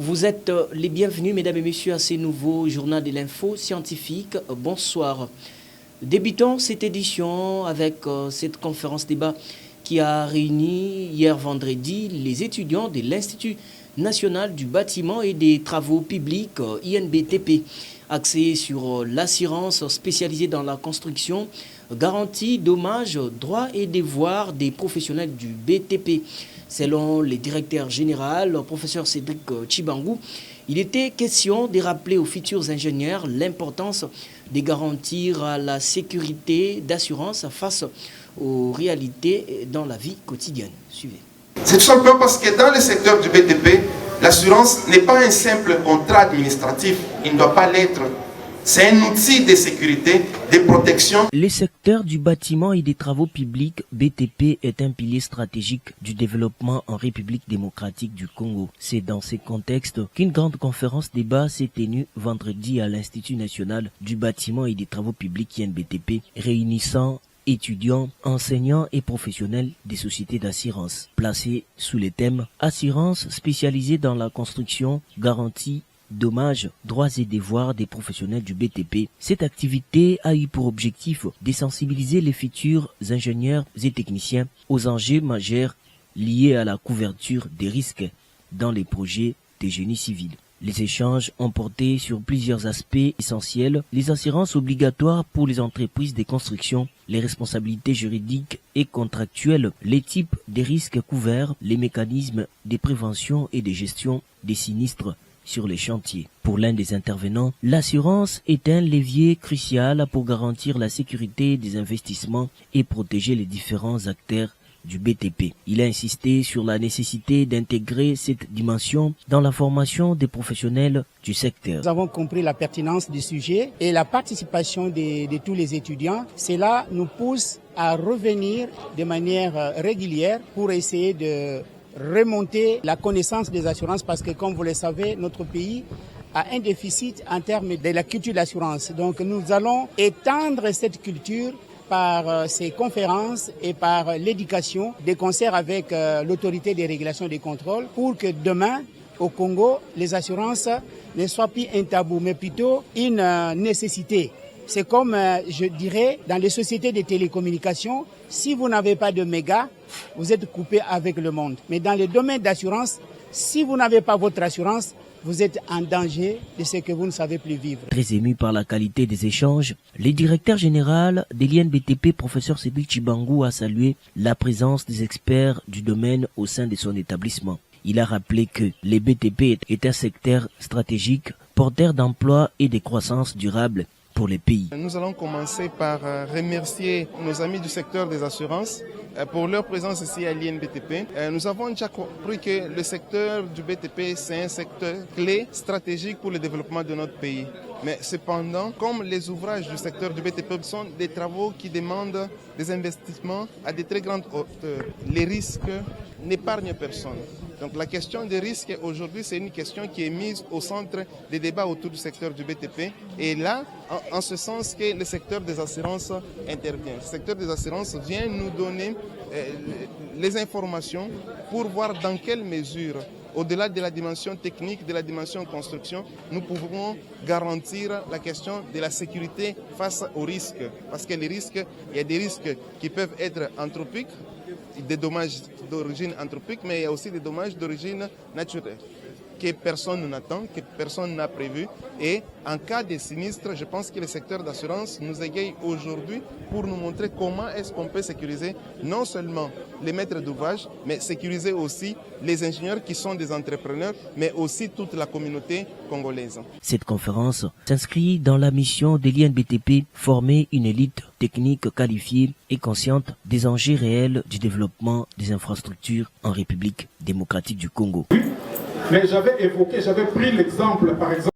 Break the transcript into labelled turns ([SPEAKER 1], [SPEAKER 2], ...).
[SPEAKER 1] Vous êtes les bienvenus, mesdames et messieurs, à ce nouveau journal de l'info scientifique. Bonsoir. Débutons cette édition avec cette conférence débat qui a réuni hier vendredi les étudiants de l'Institut national du bâtiment et des travaux publics, INBTP, axé sur l'assurance spécialisée dans la construction, garantie, dommages, droits et devoirs des professionnels du BTP. Selon le directeur général, le professeur Cédric Tshibangou, il était question de rappeler aux futurs ingénieurs l'importance de garantir la sécurité d'assurance face aux réalités dans la vie quotidienne. Suivez.
[SPEAKER 2] C'est tout simplement parce que dans le secteur du BTP, l'assurance n'est pas un simple contrat administratif, il ne doit pas l'être. C'est un outil de sécurité, de protection.
[SPEAKER 3] Le secteur du bâtiment et des travaux publics, BTP, est un pilier stratégique du développement en République démocratique du Congo. C'est dans ce contexte qu'une grande conférence débat s'est tenue vendredi à l'Institut national du bâtiment et des travaux publics INBTP, réunissant étudiants, enseignants et professionnels des sociétés d'assurance, placés sous les thèmes assurance spécialisée dans la construction, garantie, dommages, droits et devoirs des professionnels du BTP. Cette activité a eu pour objectif de sensibiliser les futurs ingénieurs et techniciens aux enjeux majeurs liés à la couverture des risques dans les projets de génie civil. Les échanges ont porté sur plusieurs aspects essentiels, les assurances obligatoires pour les entreprises de construction, les responsabilités juridiques et contractuelles, les types de risques couverts, les mécanismes de prévention et de gestion des sinistres sur les chantiers. Pour l'un des intervenants, l'assurance est un levier crucial pour garantir la sécurité des investissements et protéger les différents acteurs du BTP. Il a insisté sur la nécessité d'intégrer cette dimension dans la formation des professionnels du secteur.
[SPEAKER 4] Nous avons compris la pertinence du sujet et la participation de tous les étudiants. Cela nous pousse à revenir de manière régulière pour essayer de remonter la connaissance des assurances parce que, comme vous le savez, notre pays a un déficit en termes de la culture d'assurance. Donc nous allons étendre cette culture par ces conférences et par l'éducation, des concerts avec l'autorité des régulations et des contrôles pour que demain, au Congo, les assurances ne soient plus un tabou, mais plutôt une nécessité. C'est comme, je dirais, dans les sociétés de télécommunications, si vous n'avez pas de méga, vous êtes coupé avec le monde. Mais dans le domaine d'assurance, si vous n'avez pas votre assurance, vous êtes en danger de ce que vous ne savez plus vivre.
[SPEAKER 3] Très ému par la qualité des échanges, le directeur général de l'INBTP, professeur Cédric Tshibangou, a salué la présence des experts du domaine au sein de son établissement. Il a rappelé que les BTP est un secteur stratégique, porteur d'emplois et de croissance durable pour les pays.
[SPEAKER 5] Nous allons commencer par remercier nos amis du secteur des assurances pour leur présence ici à l'INBTP. Nous avons déjà compris que le secteur du BTP, c'est un secteur clé stratégique pour le développement de notre pays. Mais cependant, comme les ouvrages du secteur du BTP sont des travaux qui demandent des investissements à de très grandes hauteurs, les risques n'épargnent personne. Donc la question des risques aujourd'hui, c'est une question qui est mise au centre des débats autour du secteur du BTP. Et là, en ce sens que le secteur des assurances intervient. Le secteur des assurances vient nous donner les informations pour voir dans quelle mesure, au-delà de la dimension technique, de la dimension construction, nous pouvons garantir la question de la sécurité face aux risques. Parce que les risques, il y a des risques qui peuvent être anthropiques, des dommages d'origine anthropique, mais il y a aussi des dommages d'origine naturelle que personne n'attend, que personne n'a prévu. Et en cas de sinistre, je pense que le secteur d'assurance nous égaye aujourd'hui pour nous montrer comment est-ce qu'on peut sécuriser non seulement les maîtres d'ouvrage, mais sécuriser aussi les ingénieurs qui sont des entrepreneurs, mais aussi toute la communauté congolaise.
[SPEAKER 3] Cette conférence s'inscrit dans la mission de l'INBTP, former une élite technique qualifiée et consciente des enjeux réels du développement des infrastructures en République démocratique du Congo.
[SPEAKER 6] Mais j'avais pris l'exemple, par exemple,